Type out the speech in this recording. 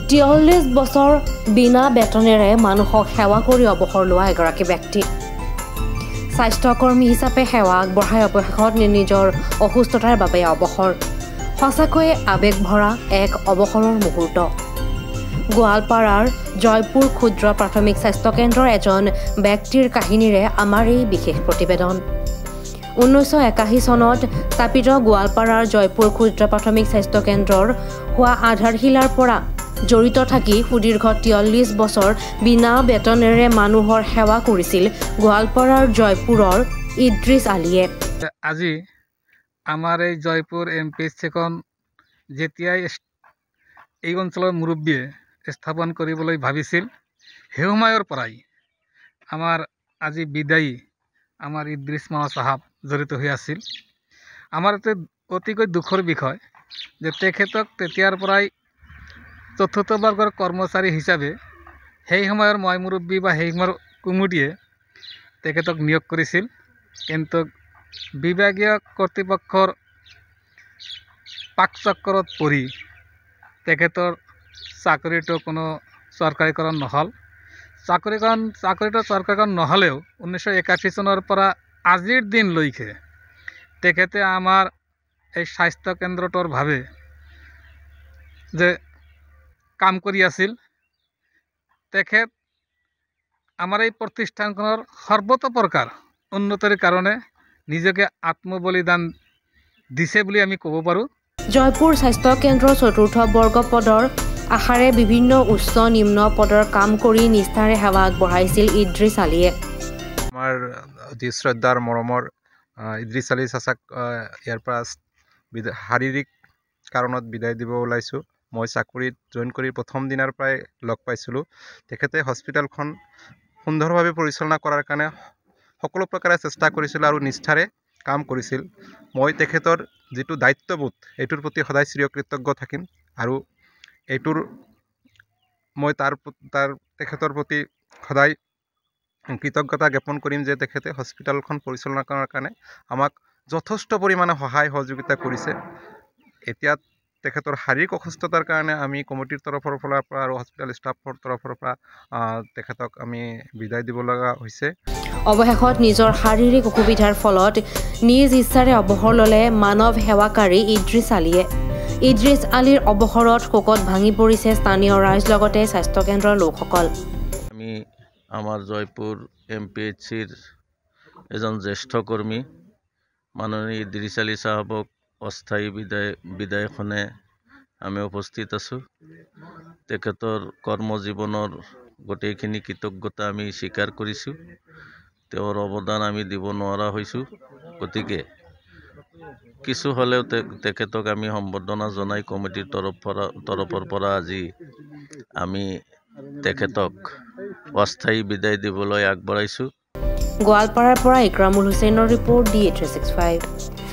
43 বছৰ বিনা বেতনেৰে মানুহক সেৱা কৰি অৱসৰ লোৱা এগৰাকী ব্যক্তি স্বাস্থ্যকৰ্মী হিচাপে সেৱা আগবঢ়াই অৱশেষত নিজৰ অসুস্থতাৰ বাবে অৱসৰ সঁচাকৈয়ে আৱেগ ভৰা এক অৱসৰৰ মুহূৰ্ত গোৱালপাৰাৰ জয়পুৰ ক্ষুদ্ৰ প্ৰাথমিক স্বাস্থ্য কেন্দ্ৰৰ এজন ব্যক্তিৰ কাহিনীৰে আমাৰ এই বিশেষ প্ৰতিবেদন 1981 চনত স্থাপিত গোৱালপাৰাৰ জয়পুৰ ক্ষুদ্ৰ প্ৰাথমিক স্বাস্থ্য কেন্দ্ৰৰ হোৱা আধাৰশিলাৰ পৰা জড়িত থাকি সুদীৰ্ঘ 43 বছৰ বিনা বেতনেৰে মানুহৰ সেৱা কৰিছিল গোৱালপাৰাৰ জয়পুৰৰ ইদ্ৰিছ আলীয়ে আজি আমাৰ এই জয়পুৰ এমপিএইচচিখন যেতিয়াই এই অঞ্চলৰ মুৰব্বীয়ে স্থাপন কৰিবলৈ ভাবিছিল সেই সময়ৰ পৰাই আমাৰ আজি বিদায়ী আমাৰ ইদ্ৰিছ মামা সাহাব জড়িত হৈ আছিল আমাৰ এতে অতিকৈ দুখৰ বিষয় যে তেখেতক তেতিয়াৰ পৰাই চতুৰ্থ বৰ্গৰ কৰ্মচাৰী হিচাপে সেই সময়ৰ মই মুৰব্বী বা সেই সময়ৰ কমিটিয়ে তেখেতক নিয়োগ কৰিছিল কিন্তু বিভাগীয় কৰ্তৃপক্ষৰ পাকচক্ৰত পৰি তেখেতৰ চাকৰিটো কোনো চৰকাৰীকৰণ নহ'ল চাকৰিটো চৰকাৰীকৰণ নহ'লেও 1981 চনৰ পৰা আজিৰ দিনলৈকে তেখেতে আমাৰ এই স্বাস্থ্য কেন্দ্ৰটোৰ ভাৱে যে কাম কৰি আছিল তেখেত আমাৰ এই প্ৰতিষ্ঠানখনৰ সৰ্বতোপ্ৰকাৰ উন্নতিৰ কাৰণে নিজকে আত্মবলিদান দিছে বুলি আমি ক'ব পাৰোঁ জয়পুৰ স্বাস্থ্য কেন্দ্ৰৰ চতুৰ্থ বৰ্গ পদৰ আশাৰে বিভিন্ন উচ্চ নিম্ন পদৰ কাম কৰি নিষ্ঠাৰে সেৱা আগবঢ়াইছিল ইদ্ৰিছ আলীয়ে আমাৰ অতি শ্ৰদ্ধাৰ মৰমৰ ইদ্ৰিছ আলী চাচাক ইয়াৰ পৰা শাৰীৰিক কাৰণত বিদায় দিব ওলাইছোঁ মই চাকৰিত জইন কৰি প্ৰথম দিনাৰ পৰাই লগ পাইছিলোঁ তেখেতে হস্পিটেলখন সুন্দৰভাৱে পৰিচালনা কৰাৰ কাৰণে সকলো প্ৰকাৰে চেষ্টা কৰিছিল আৰু নিষ্ঠাৰে কাম কৰিছিল মই তেখেতৰ যিটো দায়িত্ববোধ এইটোৰ প্ৰতি সদায় চিৰকৃতজ্ঞ থাকিম আৰু এইটোৰ মই তাৰ তেখেতৰ প্ৰতি সদায় কৃতজ্ঞতা জ্ঞাপন কৰিম যে তেখেতে হস্পিটেলখন পৰিচালনা কৰাৰ কাৰণে আমাক যথেষ্ট পৰিমাণে সহায় সহযোগিতা কৰিছে এতিয়া তেখেতৰ শাৰীৰিক অসুস্থতাৰ কাৰণে আমি কমিটিৰ তৰফৰ পৰা আৰু হস্পিটেল ষ্টাফৰ তৰফৰ পৰা তেখেতক আমি বিদায় দিব লগা হৈছে অৱশেষত নিজৰ শাৰীৰিক অসুবিধাৰ ফলত নিজ ইচ্ছাৰে অৱসৰ ল'লে মানৱ সেৱাকাৰী ইদ্ৰিছ আলীয়ে ইদ্ৰিছ আলীৰ অৱসৰত শোকত ভাঙি পৰিছে স্থানীয় ৰাইজ লগতে স্বাস্থ্য কেন্দ্ৰৰ লোকসকল আমি আমাৰ জয়পুৰ এমপিএইচচিৰ এজন জ্যেষ্ঠ কৰ্মী মাননীয় ইদ্ৰিছ আলী সাহাবক অস্থায়ী বিদায়খনে আমি উপস্থিত আছোঁ তেখেতৰ কৰ্মজীৱনৰ গোটেইখিনি কৃতজ্ঞতা আমি স্বীকাৰ কৰিছোঁ তেওঁৰ অৱদান আমি দিব নোৱাৰা হৈছোঁ গতিকে কিছু হ'লেও তেখেতক আমি সম্বৰ্ধনা জনাই কমিটিৰ তৰফৰ পৰা আজি আমি তেখেতক অস্থায়ী বিদায় দিবলৈ আগবঢ়াইছোঁ গোৱালপাৰাৰ পৰা ইকৰামুল হুছেইনৰ ৰিপৰ্ট DA365